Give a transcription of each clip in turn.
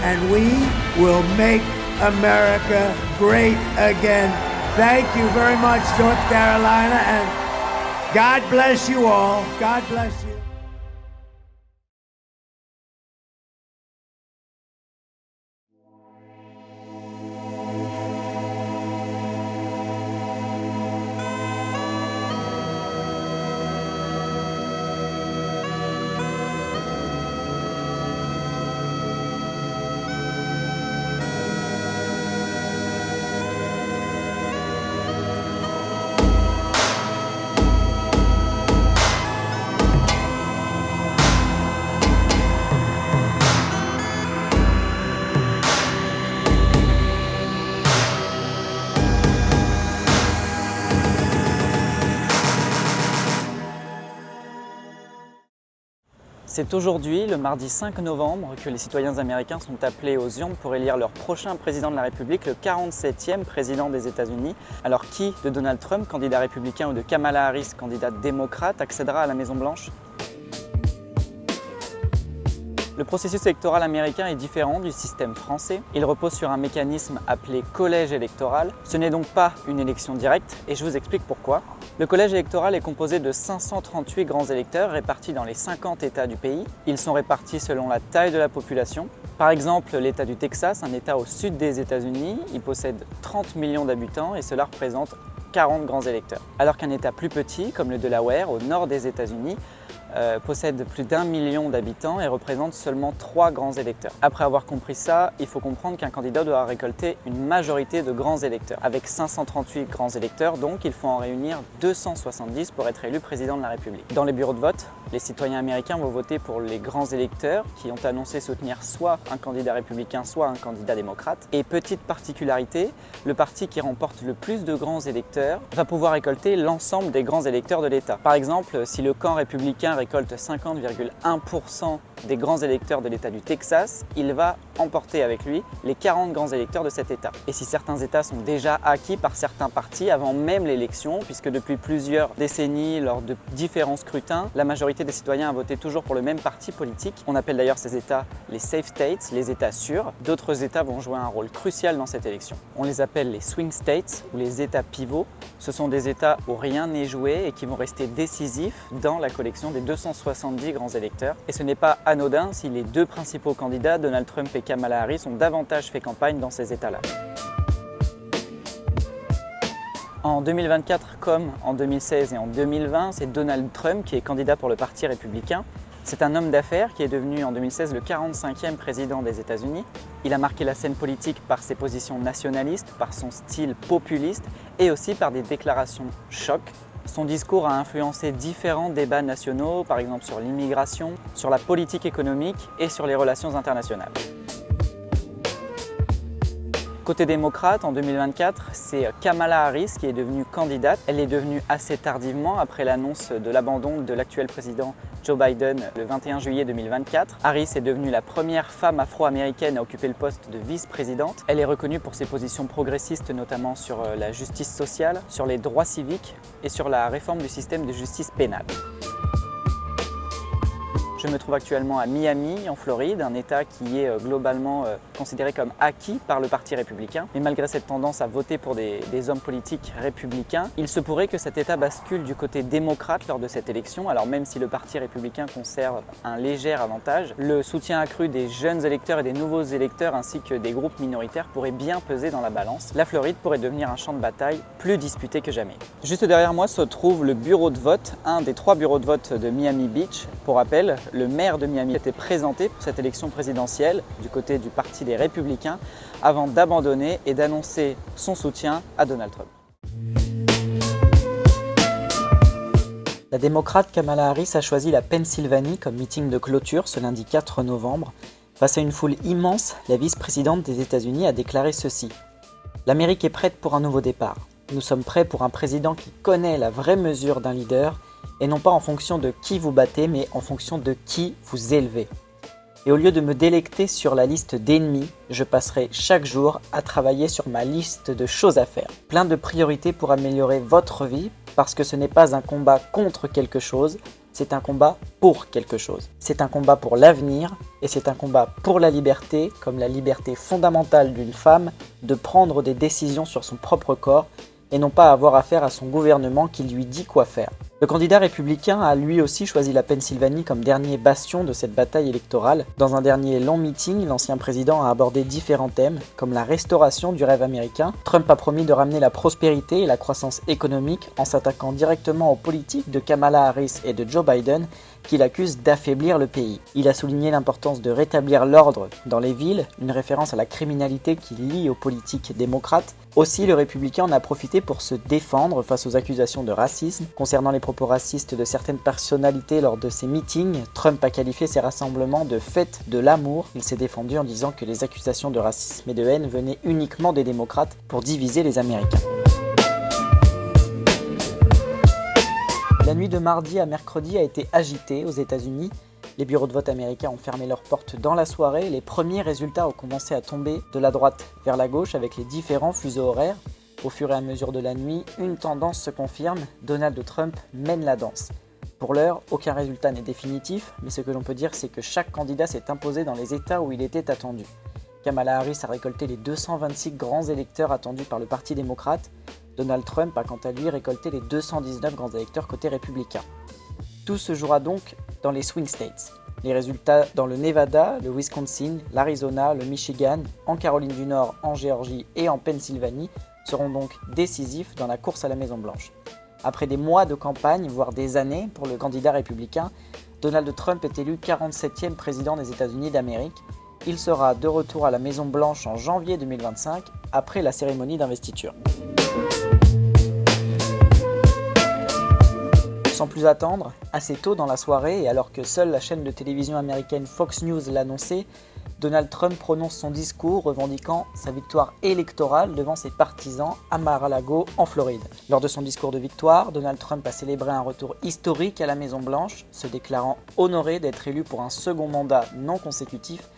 and we will make America great again. Thank you very much, North Carolina, and God bless you all. God bless you. C'est aujourd'hui, le mardi 5 novembre, que les citoyens américains sont appelés aux urnes pour élire leur prochain président de la République, le 47e président des États-Unis. Alors qui de Donald Trump, candidat républicain, ou de Kamala Harris, candidate démocrate, accédera à la Maison-Blanche ? Le processus électoral américain est différent du système français. Il repose sur un mécanisme appelé collège électoral. Ce n'est donc pas une élection directe et je vous explique pourquoi. Le collège électoral est composé de 538 grands électeurs répartis dans les 50 États du pays. Ils sont répartis selon la taille de la population. Par exemple, l'État du Texas, un État au sud des États-Unis, il possède 30 millions d'habitants et cela représente 40 grands électeurs. Alors qu'un État plus petit, comme le Delaware, au nord des États-Unis, possède plus d'1 million d'habitants et représente seulement 3 grands électeurs. Après avoir compris ça, il faut comprendre qu'un candidat doit récolter une majorité de grands électeurs. Avec 538 grands électeurs, donc, il faut en réunir 270 pour être élu président de la République. Dans les bureaux de vote, les citoyens américains vont voter pour les grands électeurs qui ont annoncé soutenir soit un candidat républicain, soit un candidat démocrate. Et petite particularité, le parti qui remporte le plus de grands électeurs va pouvoir récolter l'ensemble des grands électeurs de l'État. Par exemple, si le camp républicain récolte 50,1% des grands électeurs de l'État du Texas, il va emporter avec lui les 40 grands électeurs de cet État. Et si certains États sont déjà acquis par certains partis avant même l'élection, puisque depuis plusieurs décennies, lors de différents scrutins, la majorité des citoyens a voté toujours pour le même parti politique. On appelle d'ailleurs ces États les safe states, les États sûrs. D'autres États vont jouer un rôle crucial dans cette élection. On les appelle les swing states ou les États pivots. Ce sont des États où rien n'est joué et qui vont rester décisifs dans la collection des 270 grands électeurs. Et ce n'est pas anodin si les deux principaux candidats, Donald Trump et Kamala Harris, ont davantage fait campagne dans ces États-là. En 2024 comme en 2016 et en 2020, c'est Donald Trump qui est candidat pour le Parti républicain. C'est un homme d'affaires qui est devenu en 2016 le 45e président des États-Unis. Il a marqué la scène politique par ses positions nationalistes, par son style populiste et aussi par des déclarations choc. Son discours a influencé différents débats nationaux, par exemple sur l'immigration, sur la politique économique et sur les relations internationales. Côté démocrate, en 2024, c'est Kamala Harris qui est devenue candidate. Elle est devenue assez tardivement après l'annonce de l'abandon de l'actuel président Joe Biden le 21 juillet 2024. Harris est devenue la première femme afro-américaine à occuper le poste de vice-présidente. Elle est reconnue pour ses positions progressistes, notamment sur la justice sociale, sur les droits civiques et sur la réforme du système de justice pénale. Je me trouve actuellement à Miami, en Floride, un État qui est globalement considéré comme acquis par le Parti républicain. Mais malgré cette tendance à voter pour des hommes politiques républicains, il se pourrait que cet État bascule du côté démocrate lors de cette élection. Alors même si le Parti républicain conserve un léger avantage, le soutien accru des jeunes électeurs et des nouveaux électeurs ainsi que des groupes minoritaires pourrait bien peser dans la balance. La Floride pourrait devenir un champ de bataille plus disputé que jamais. Juste derrière moi se trouve le bureau de vote, un des 3 bureaux de vote de Miami Beach. Pour rappel, le maire de Miami était présenté pour cette élection présidentielle du côté du Parti des Républicains avant d'abandonner et d'annoncer son soutien à Donald Trump. La démocrate Kamala Harris a choisi la Pennsylvanie comme meeting de clôture ce lundi 4 novembre. Face à une foule immense, la vice-présidente des États-Unis a déclaré ceci. « L'Amérique est prête pour un nouveau départ. Nous sommes prêts pour un président qui connaît la vraie mesure d'un leader et non pas en fonction de qui vous battez, mais en fonction de qui vous élevez. Et au lieu de me délecter sur la liste d'ennemis, je passerai chaque jour à travailler sur ma liste de choses à faire. Plein de priorités pour améliorer votre vie, parce que ce n'est pas un combat contre quelque chose, c'est un combat pour quelque chose. C'est un combat pour l'avenir et c'est un combat pour la liberté, comme la liberté fondamentale d'une femme de prendre des décisions sur son propre corps et non pas avoir affaire à son gouvernement qui lui dit quoi faire. Le candidat républicain a lui aussi choisi la Pennsylvanie comme dernier bastion de cette bataille électorale. Dans un dernier long meeting, l'ancien président a abordé différents thèmes, comme la restauration du rêve américain. Trump a promis de ramener la prospérité et la croissance économique en s'attaquant directement aux politiques de Kamala Harris et de Joe Biden, qu'il accuse d'affaiblir le pays. Il a souligné l'importance de rétablir l'ordre dans les villes, une référence à la criminalité qui lie aux politiques démocrates. Aussi, le républicain en a profité pour se défendre face aux accusations de racisme. Concernant les propos racistes de certaines personnalités lors de ses meetings, Trump a qualifié ces rassemblements de fête de l'amour. Il s'est défendu en disant que les accusations de racisme et de haine venaient uniquement des démocrates pour diviser les Américains. La nuit de mardi à mercredi a été agitée aux États-Unis. Les bureaux de vote américains ont fermé leurs portes dans la soirée. Les premiers résultats ont commencé à tomber de la droite vers la gauche avec les différents fuseaux horaires. Au fur et à mesure de la nuit, une tendance se confirme, Donald Trump mène la danse. Pour l'heure, aucun résultat n'est définitif, mais ce que l'on peut dire, c'est que chaque candidat s'est imposé dans les États où il était attendu. Kamala Harris a récolté les 226 grands électeurs attendus par le Parti démocrate. Donald Trump a quant à lui récolté les 219 grands électeurs côté républicain. Tout se jouera donc dans les swing states. Les résultats dans le Nevada, le Wisconsin, l'Arizona, le Michigan, en Caroline du Nord, en Géorgie et en Pennsylvanie seront donc décisifs dans la course à la Maison-Blanche. Après des mois de campagne, voire des années pour le candidat républicain, Donald Trump est élu 47e président des États-Unis d'Amérique. Il sera de retour à la Maison-Blanche en janvier 2025, après la cérémonie d'investiture. Sans plus attendre, assez tôt dans la soirée et alors que seule la chaîne de télévision américaine Fox News l'annonçait, Donald Trump prononce son discours revendiquant sa victoire électorale devant ses partisans à Mar-a-Lago en Floride. Lors de son discours de victoire, Donald Trump a célébré un retour historique à la Maison-Blanche, se déclarant honoré d'être élu pour un second mandat non consécutif.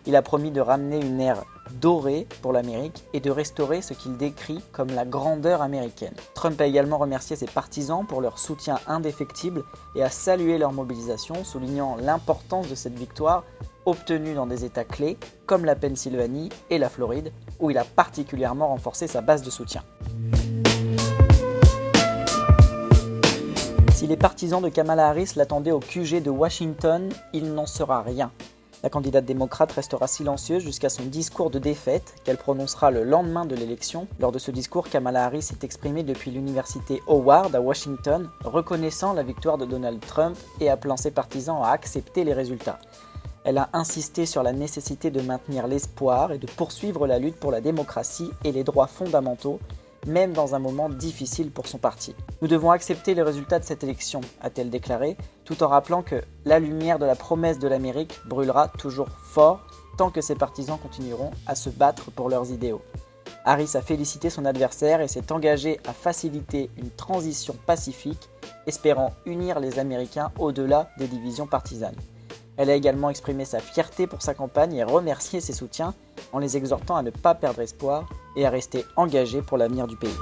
Il a promis de ramener une ère dorée pour l'Amérique et de restaurer ce qu'il décrit comme la grandeur américaine. Trump a également remercié ses partisans pour leur soutien indéfectible et a salué leur mobilisation, soulignant l'importance de cette victoire obtenue dans des États clés comme la Pennsylvanie et la Floride, où il a particulièrement renforcé sa base de soutien. Si les partisans de Kamala Harris l'attendaient au QG de Washington, il n'en sera rien. La candidate démocrate restera silencieuse jusqu'à son discours de défaite qu'elle prononcera le lendemain de l'élection. Lors de ce discours, Kamala Harris s'est exprimée depuis l'université Howard à Washington, reconnaissant la victoire de Donald Trump et appelant ses partisans à accepter les résultats. Elle a insisté sur la nécessité de maintenir l'espoir et de poursuivre la lutte pour la démocratie et les droits fondamentaux, même dans un moment difficile pour son parti. Nous devons accepter les résultats de cette élection, a-t-elle déclaré, tout en rappelant que la lumière de la promesse de l'Amérique brûlera toujours fort tant que ses partisans continueront à se battre pour leurs idéaux. Harris a félicité son adversaire et s'est engagée à faciliter une transition pacifique, espérant unir les Américains au-delà des divisions partisanes. Elle a également exprimé sa fierté pour sa campagne et remercié ses soutiens en les exhortant à ne pas perdre espoir et à rester engagés pour l'avenir du pays.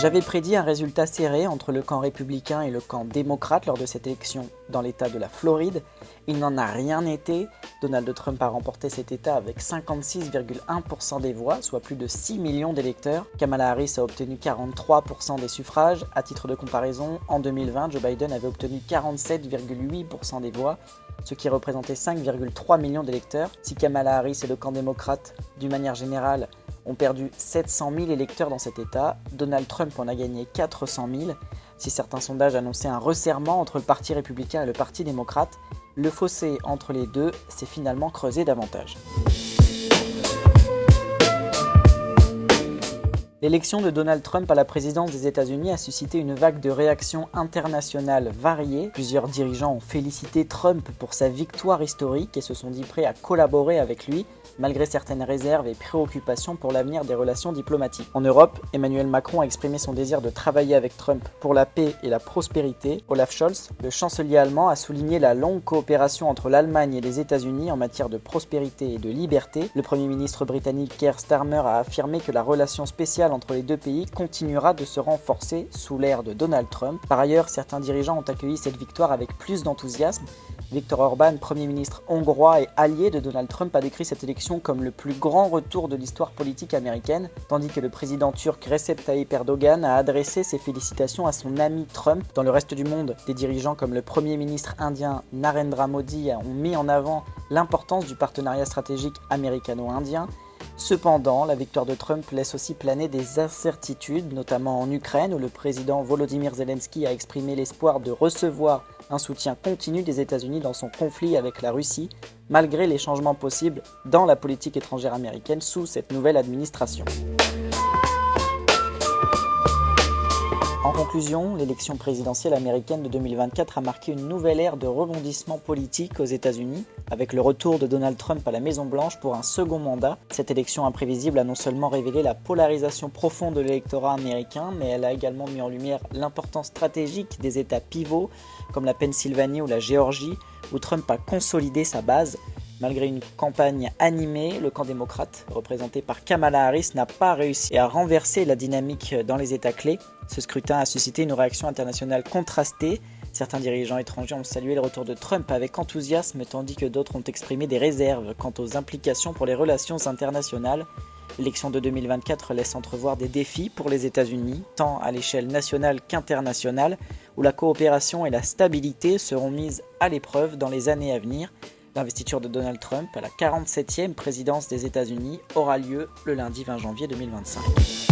J'avais prédit un résultat serré entre le camp républicain et le camp démocrate lors de cette élection dans l'État de la Floride. Il n'en a rien été. Donald Trump a remporté cet État avec 56,1% des voix, soit plus de 6 millions d'électeurs. Kamala Harris a obtenu 43% des suffrages. À titre de comparaison, en 2020, Joe Biden avait obtenu 47,8% des voix, ce qui représentait 5,3 millions d'électeurs. Si Kamala Harris et le camp démocrate, d'une manière générale, ont perdu 700 000 électeurs dans cet État, Donald Trump en a gagné 400 000. Si certains sondages annonçaient un resserrement entre le Parti républicain et le Parti démocrate, le fossé entre les deux s'est finalement creusé davantage. L'élection de Donald Trump à la présidence des États-Unis a suscité une vague de réactions internationales variées. Plusieurs dirigeants ont félicité Trump pour sa victoire historique et se sont dit prêts à collaborer avec lui, malgré certaines réserves et préoccupations pour l'avenir des relations diplomatiques. En Europe, Emmanuel Macron a exprimé son désir de travailler avec Trump pour la paix et la prospérité. Olaf Scholz, le chancelier allemand, a souligné la longue coopération entre l'Allemagne et les États-Unis en matière de prospérité et de liberté. Le Premier ministre britannique Keir Starmer a affirmé que la relation spéciale commerciale entre les deux pays continuera de se renforcer sous l'ère de Donald Trump. Par ailleurs, certains dirigeants ont accueilli cette victoire avec plus d'enthousiasme. Viktor Orban, Premier ministre hongrois et allié de Donald Trump, a décrit cette élection comme le plus grand retour de l'histoire politique américaine, tandis que le président turc Recep Tayyip Erdogan a adressé ses félicitations à son ami Trump. Dans le reste du monde, des dirigeants comme le Premier ministre indien Narendra Modi ont mis en avant l'importance du partenariat stratégique américano-indien. Cependant, la victoire de Trump laisse aussi planer des incertitudes, notamment en Ukraine, où le président Volodymyr Zelensky a exprimé l'espoir de recevoir un soutien continu des États-Unis dans son conflit avec la Russie, malgré les changements possibles dans la politique étrangère américaine sous cette nouvelle administration. En conclusion, l'élection présidentielle américaine de 2024 a marqué une nouvelle ère de rebondissement politique aux États-Unis, avec le retour de Donald Trump à la Maison-Blanche pour un second mandat. Cette élection imprévisible a non seulement révélé la polarisation profonde de l'électorat américain, mais elle a également mis en lumière l'importance stratégique des États pivots, comme la Pennsylvanie ou la Géorgie, où Trump a consolidé sa base. Malgré une campagne animée, le camp démocrate, représenté par Kamala Harris, n'a pas réussi à renverser la dynamique dans les États clés. Ce scrutin a suscité une réaction internationale contrastée. Certains dirigeants étrangers ont salué le retour de Trump avec enthousiasme, tandis que d'autres ont exprimé des réserves quant aux implications pour les relations internationales. L'élection de 2024 laisse entrevoir des défis pour les États-Unis, tant à l'échelle nationale qu'internationale, où la coopération et la stabilité seront mises à l'épreuve dans les années à venir. L'investiture de Donald Trump à la 47e présidence des États-Unis aura lieu le lundi 20 janvier 2025.